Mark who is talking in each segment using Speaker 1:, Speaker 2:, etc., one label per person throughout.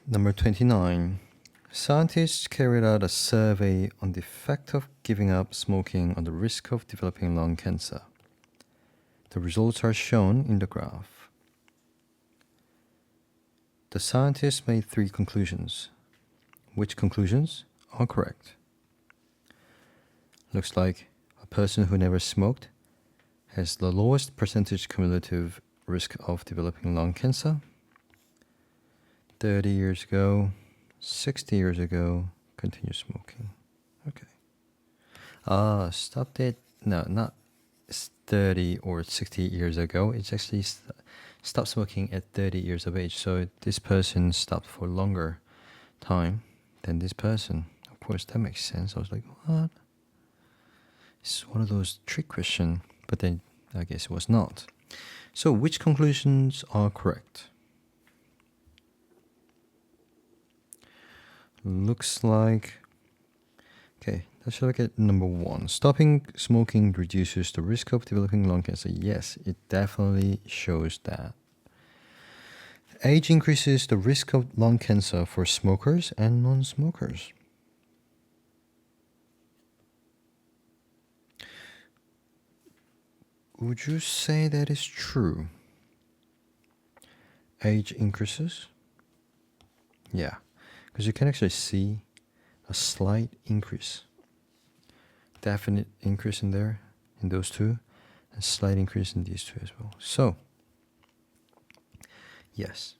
Speaker 1: Number 29. Scientists carried out a survey on the effect of giving up smoking on the risk of developing lung cancer. The results are shown in the graph. The scientists made 3 conclusions. Which conclusions are correct? Looks like a person who never smoked has the lowest percentage cumulative risk of developing lung cancer. 30 years ago, 60 years ago, continue smoking. Okay. Stopped it. No, not 30 or 60 years ago. It's actually stopped smoking at 30 years of age. So this person stopped for longer time than this person. Of course, that makes sense. I was like, what? It's one of those trick questions, but then I guess it was not. So which conclusions are correct? Looks like, okay, let's look at number 1. Stopping smoking reduces the risk of developing lung cancer. Yes, it definitely shows that. Age increases the risk of lung cancer for smokers and non-smokers. Would you say that is true? Age increases? Yeah, because you can actually see a slight increase. Definite increase in there, in those two, and slight increase in these two as well. So, yes.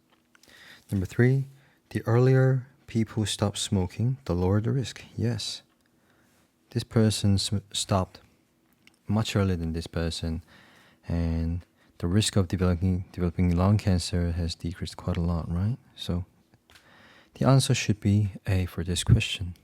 Speaker 1: Number 3, the earlier people stop smoking, the lower the risk. Yes. This person stopped much earlier than this person, and the risk of developing lung cancer has decreased quite a lot, right? So the answer should be A for this question.